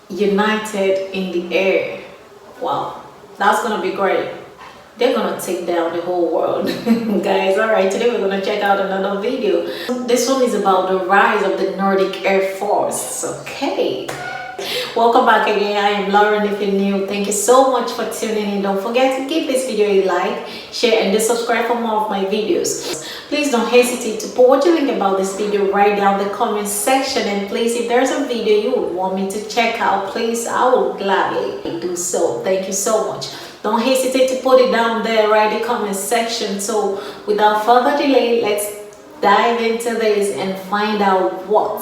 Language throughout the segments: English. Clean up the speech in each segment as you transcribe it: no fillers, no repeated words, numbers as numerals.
united in the air. Wow, that's gonna be great. They're gonna take down the whole world. Guys, alright, today we're gonna check out another video. This one is about the rise of the Nordic Air Force. Okay, welcome back again. I am Loren. If you're new, thank you so much for tuning in. Don't forget to give this video a like, share, and subscribe for more of my videos. Please don't hesitate to put what you think about this video right down the comment section, and please, if there's a video you would want me to check out, please, I will gladly do so. Thank you so much. Don't hesitate to put it down there right in the comment section. So without further delay, let's dive into this and find out what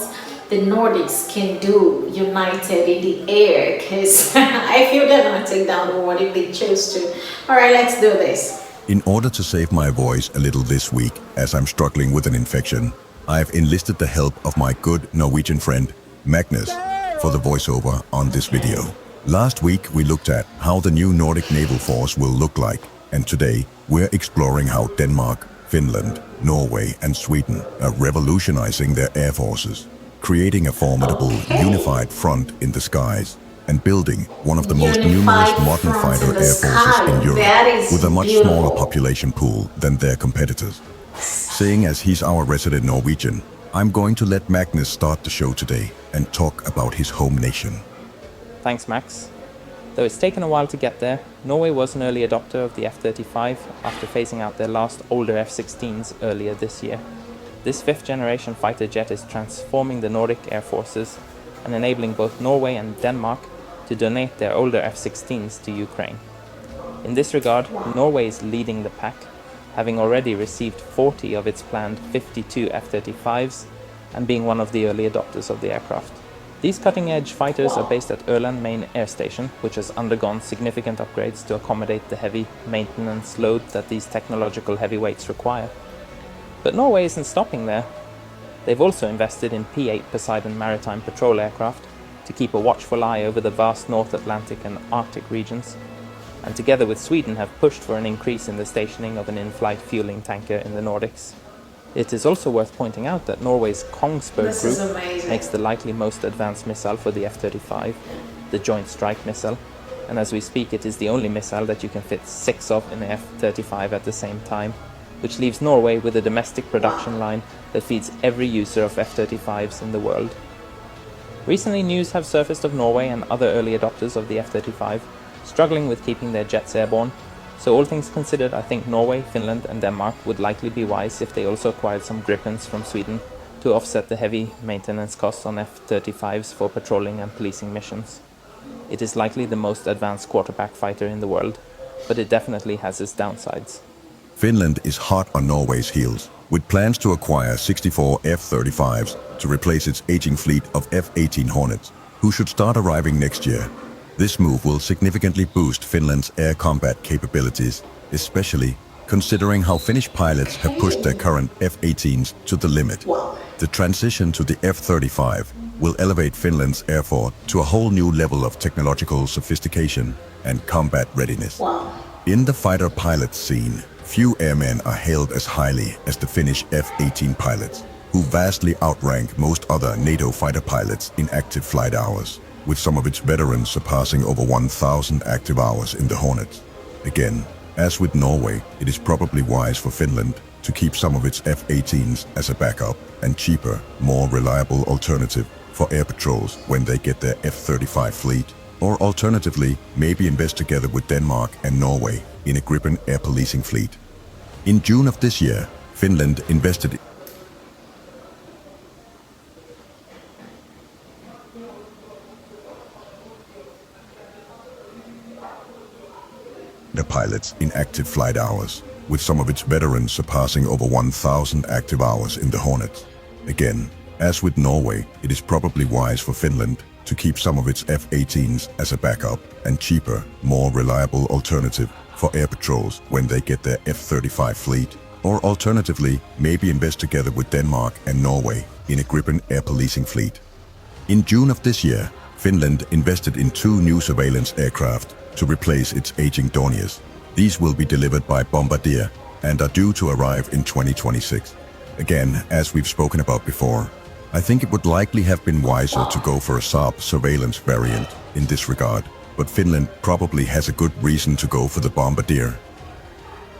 the Nordics can do united in the air, because I feel they're gonna take down the world if they choose to. All right, let's do this. In order to save my voice a little this week, as I'm struggling with an infection, I've enlisted the help of my good Norwegian friend, Magnus, for the voiceover on this video. Last week we looked at how the new Nordic naval force will look like, and today we're exploring how Denmark, Finland, Norway and Sweden are revolutionizing their air forces, creating a formidable unified front in the skies, and building one of the most numerous modern fighter air forces in Europe with a much smaller population pool than their competitors. Seeing as he's our resident Norwegian, I'm going to let Magnus start the show today and talk about his home nation. Thanks, Max. Though it's taken a while to get there, Norway was an early adopter of the F-35 after phasing out their last older F-16s earlier this year. This fifth-generation fighter jet is transforming the Nordic Air Forces and enabling both Norway and Denmark to donate their older F-16s to Ukraine. In this regard, Norway is leading the pack, having already received 40 of its planned 52 F-35s and being one of the early adopters of the aircraft. These cutting-edge fighters are based at Öland Main Air Station, which has undergone significant upgrades to accommodate the heavy maintenance load that these technological heavyweights require. But Norway isn't stopping there. They've also invested in P-8 Poseidon maritime patrol aircraft to keep a watchful eye over the vast North Atlantic and Arctic regions, and together with Sweden have pushed for an increase in the stationing of an in-flight fueling tanker in the Nordics. It is also worth pointing out that Norway's Kongsberg Group makes the likely most advanced missile for the F-35, the Joint Strike Missile, and as we speak it is the only missile that you can fit 6 of in the F-35 at the same time, which leaves Norway with a domestic production line that feeds every user of F-35s in the world. Recently news have surfaced of Norway and other early adopters of the F-35 struggling with keeping their jets airborne. So all things considered, I think Norway, Finland and Denmark would likely be wise if they also acquired some Gripens from Sweden to offset the heavy maintenance costs on F-35s for patrolling and policing missions. It is likely the most advanced quarterback fighter in the world, but it definitely has its downsides. Finland is hot on Norway's heels, with plans to acquire 64 F-35s to replace its aging fleet of F-18 Hornets, who should start arriving next year. This move will significantly boost Finland's air combat capabilities, especially considering how Finnish pilots have pushed their current F-18s to the limit. The transition to the F-35 will elevate Finland's air force to a whole new level of technological sophistication and combat readiness. In the fighter pilot scene, few airmen are hailed as highly as the Finnish F-18 pilots, who vastly outrank most other NATO fighter pilots in active flight hours, with some of its veterans surpassing over 1,000 active hours in the Hornets. Again, as with Norway, it is probably wise for Finland to keep some of its F-18s as a backup and cheaper, more reliable alternative for air patrols when they get their F-35 fleet, or alternatively, maybe invest together with Denmark and Norway in a Gripen air policing fleet. In June of this year, Finland invested the pilots in active flight hours, with some of its veterans surpassing over 1,000 active hours in the Hornets. Again, as with Norway, it is probably wise for Finland to keep some of its F-18s as a backup and cheaper, more reliable alternative for air patrols when they get their F-35 fleet, or alternatively, maybe invest together with Denmark and Norway in a Gripen air policing fleet. In June of this year, Finland invested in 2 new surveillance aircraft to replace its aging Dorniers. These will be delivered by Bombardier and are due to arrive in 2026. Again, as we've spoken about before, I think it would likely have been wiser to go for a Saab surveillance variant in this regard, but Finland probably has a good reason to go for the Bombardier.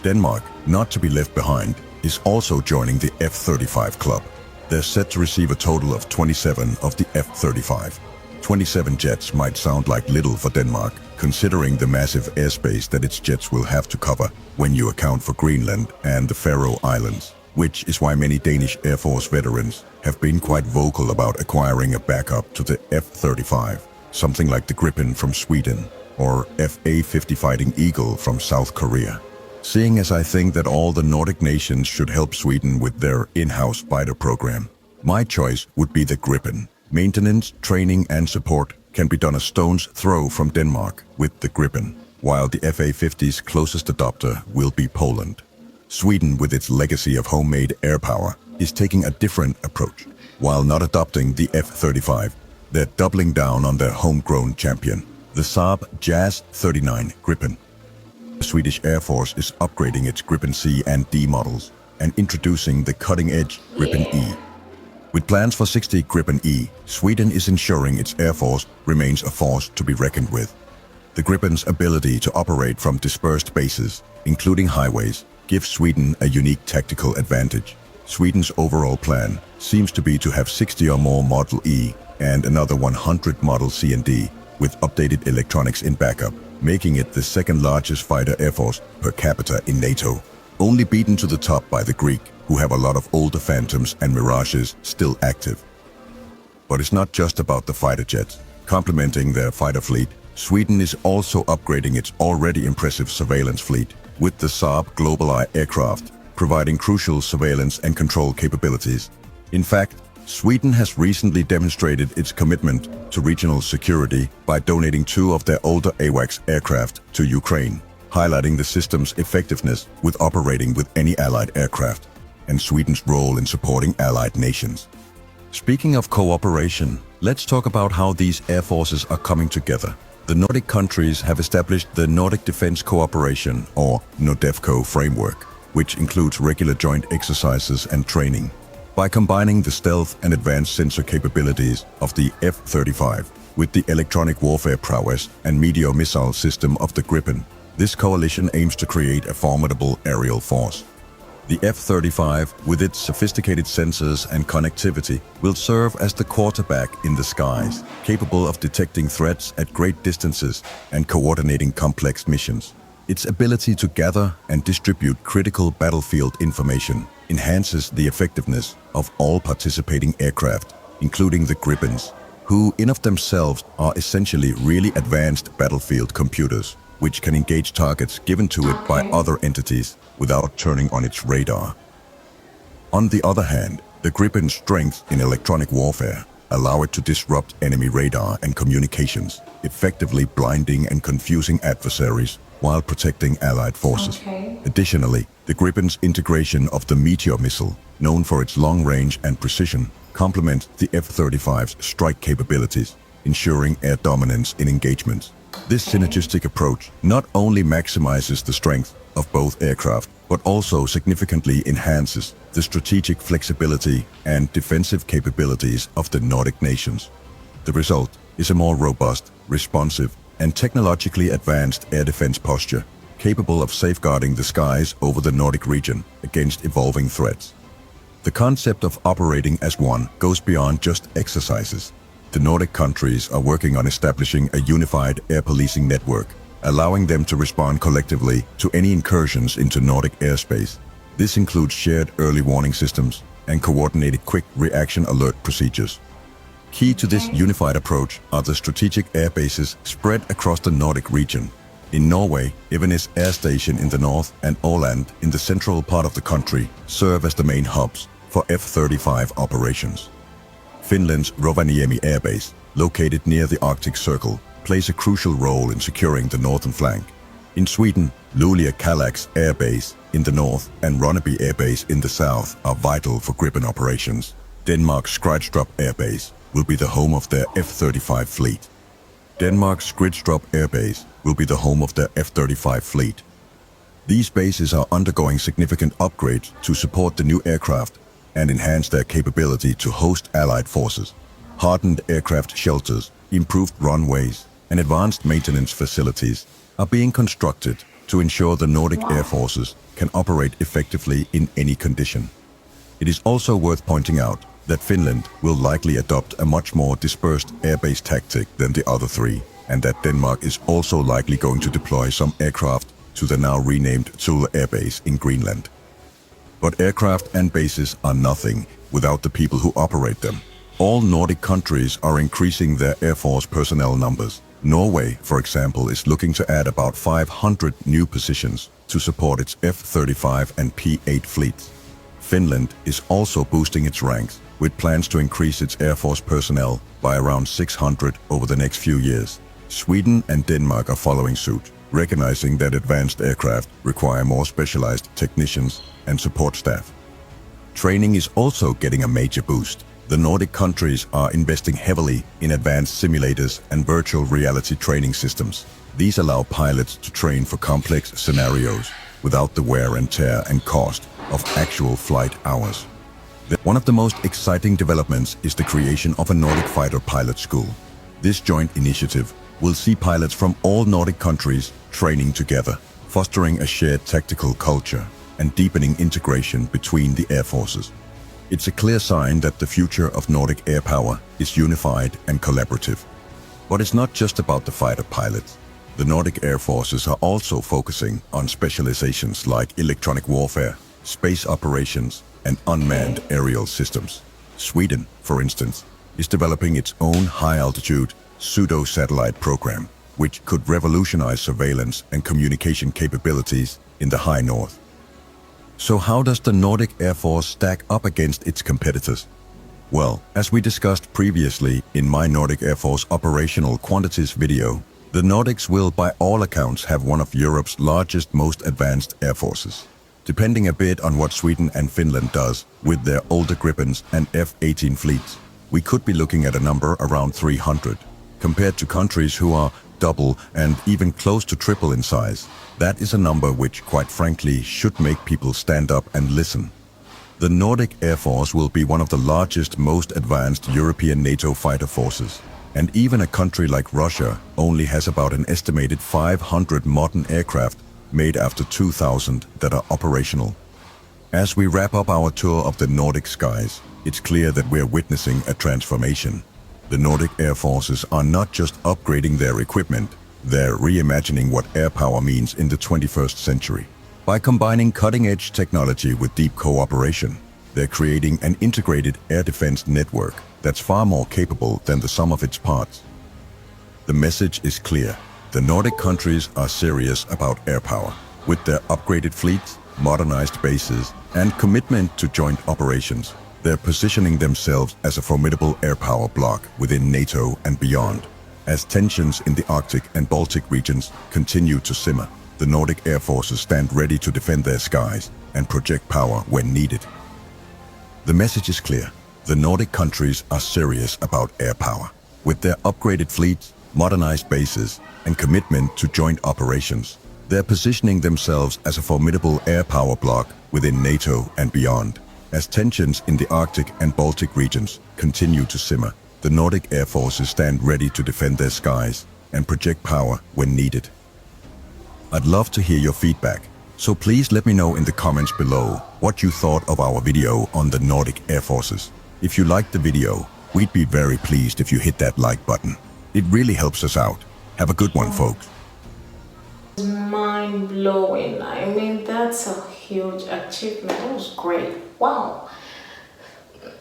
Denmark, not to be left behind, is also joining the F-35 club. They're set to receive a total of 27 of the F-35. 27 jets might sound like little for Denmark, considering the massive airspace that its jets will have to cover when you account for Greenland and the Faroe Islands, which is why many Danish Air Force veterans have been quite vocal about acquiring a backup to the F-35, something like the Gripen from Sweden or F-50 Fighting Eagle from South Korea. Seeing as I think that all the Nordic nations should help Sweden with their in-house fighter program, my choice would be the Gripen. Maintenance, training and support can be done a stone's throw from Denmark with the Gripen, while the FA-50's closest adopter will be Poland. Sweden, with its legacy of homemade air power, is taking a different approach. While not adopting the F-35, they're doubling down on their homegrown champion, the Saab JAS 39 Gripen. The Swedish Air Force is upgrading its Gripen C and D models and introducing the cutting-edge Gripen E. With plans for 60 Gripen E, Sweden is ensuring its Air Force remains a force to be reckoned with. The Gripen's ability to operate from dispersed bases, including highways, gives Sweden a unique tactical advantage. Sweden's overall plan seems to be to have 60 or more Model E and another 100 Model C and D with updated electronics in backup, making it the second largest fighter air force per capita in NATO, only beaten to the top by the Greek, who have a lot of older Phantoms and Mirages still active. But it's not just about the fighter jets. Complementing their fighter fleet, Sweden is also upgrading its already impressive surveillance fleet with the Saab GlobalEye aircraft, providing crucial surveillance and control capabilities. In fact, Sweden has recently demonstrated its commitment to regional security by donating 2 of their older AWACS aircraft to Ukraine, highlighting the system's effectiveness with operating with any allied aircraft, and Sweden's role in supporting allied nations. Speaking of cooperation, let's talk about how these air forces are coming together. The Nordic countries have established the Nordic Defense Cooperation, or NORDEFCO framework, which includes regular joint exercises and training. By combining the stealth and advanced sensor capabilities of the F-35 with the electronic warfare prowess and meteor missile system of the Gripen, this coalition aims to create a formidable aerial force. The F-35, with its sophisticated sensors and connectivity, will serve as the quarterback in the skies, capable of detecting threats at great distances and coordinating complex missions. Its ability to gather and distribute critical battlefield information enhances the effectiveness of all participating aircraft, including the Gripens, who in of themselves are essentially really advanced battlefield computers, which can engage targets given to it by other entities without turning on its radar. On the other hand, the Gripen's strength in electronic warfare allow it to disrupt enemy radar and communications, effectively blinding and confusing adversaries while protecting allied forces. Additionally, the Gripen's integration of the meteor missile, known for its long range and precision, complements the F-35's strike capabilities, ensuring air dominance in engagements. This synergistic approach not only maximizes the strength of both aircraft, but also significantly enhances the strategic flexibility and defensive capabilities of the Nordic nations. The result is a more robust, responsive, and technologically advanced air defense posture, capable of safeguarding the skies over the Nordic region against evolving threats. The concept of operating as one goes beyond just exercises. The Nordic countries are working on establishing a unified air policing network, allowing them to respond collectively to any incursions into Nordic airspace. This includes shared early warning systems and coordinated quick reaction alert procedures. Key to this unified approach are the strategic air bases spread across the Nordic region. In Norway, Evenes Air Station in the north and Åland in the central part of the country serve as the main hubs for F-35 operations. Finland's Rovaniemi Air Base, located near the Arctic Circle, plays a crucial role in securing the northern flank. In Sweden, Luleå-Kallax Air Base in the north and Ronneby Air Base in the south are vital for Gripen operations. Denmark's Skrydstrup Air Base will be the home of their F-35 fleet. Denmark's Skrydstrup Air Base will be the home of their F-35 fleet. These bases are undergoing significant upgrades to support the new aircraft, and enhance their capability to host allied forces. Hardened aircraft shelters, improved runways, and advanced maintenance facilities are being constructed to ensure the Nordic Air Forces can operate effectively in any condition. It is also worth pointing out that Finland will likely adopt a much more dispersed airbase tactic than the other three, and that Denmark is also likely going to deploy some aircraft to the now renamed Thule Air Base in Greenland. But aircraft and bases are nothing without the people who operate them. All Nordic countries are increasing their Air Force personnel numbers. Norway, for example, is looking to add about 500 new positions to support its F-35 and P-8 fleets. Finland is also boosting its ranks, with plans to increase its Air Force personnel by around 600 over the next few years. Sweden and Denmark are following suit, recognizing that advanced aircraft require more specialized technicians and support staff. Training is also getting a major boost. The Nordic countries are investing heavily in advanced simulators and virtual reality training systems. These allow pilots to train for complex scenarios without the wear and tear and cost of actual flight hours. One of the most exciting developments is the creation of a Nordic fighter pilot school. This joint initiative will see pilots from all Nordic countries training together, fostering a shared tactical culture and deepening integration between the air forces. It's a clear sign that the future of Nordic air power is unified and collaborative. But it's not just about the fighter pilots. The Nordic Air Forces are also focusing on specializations like electronic warfare, space operations, and unmanned aerial systems. Sweden, for instance, is developing its own high-altitude pseudo-satellite program, which could revolutionize surveillance and communication capabilities in the high north. So how does the Nordic Air Force stack up against its competitors? Well, as we discussed previously in my Nordic Air Force operational quantities video, the Nordics will by all accounts have one of Europe's largest, most advanced air forces. Depending a bit on what Sweden and Finland does with their older Gripens and F-18 fleets, we could be looking at a number around 300. Compared to countries who are double and even close to triple in size, that is a number which, quite frankly, should make people stand up and listen. The Nordic Air Force will be one of the largest, most advanced European NATO fighter forces. And even a country like Russia only has about an estimated 500 modern aircraft made after 2000 that are operational. As we wrap up our tour of the Nordic skies, it's clear that we're witnessing a transformation. The Nordic Air Forces are not just upgrading their equipment, they're reimagining what air power means in the 21st century. By combining cutting-edge technology with deep cooperation, they're creating an integrated air defense network that's far more capable than the sum of its parts. The message is clear. The Nordic countries are serious about air power. With their upgraded fleets, modernized bases, and commitment to joint operations, they're positioning themselves as a formidable air power bloc within NATO and beyond. As tensions in the Arctic and Baltic regions continue to simmer, the Nordic Air Forces stand ready to defend their skies and project power when needed. The message is clear. The Nordic countries are serious about air power. With their upgraded fleets, modernized bases, and commitment to joint operations, they're positioning themselves as a formidable air power bloc within NATO and beyond. As tensions in the Arctic and Baltic regions continue to simmer, the Nordic Air Forces stand ready to defend their skies and project power when needed. I'd love to hear your feedback, so please let me know in the comments below what you thought of our video on the Nordic Air Forces. If you liked the video, we'd be very pleased if you hit that like button. It really helps us out. Have a good one, folks. Mind-blowing. I mean, that's a huge achievement. That was great. Wow.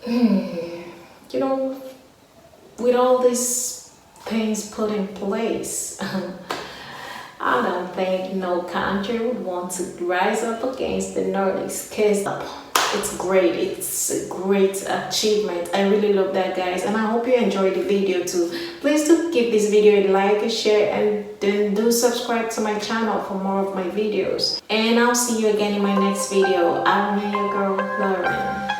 You know, with all these things put in place, I don't think no country would want to rise up against the Nordics, because it's great. It's a great achievement. I really love that, guys, and I hope you enjoyed the video too. Please do give this video a like, a share, and then do subscribe to my channel for more of my videos. And I'll see you again in my next video. I'm your girl, Loren.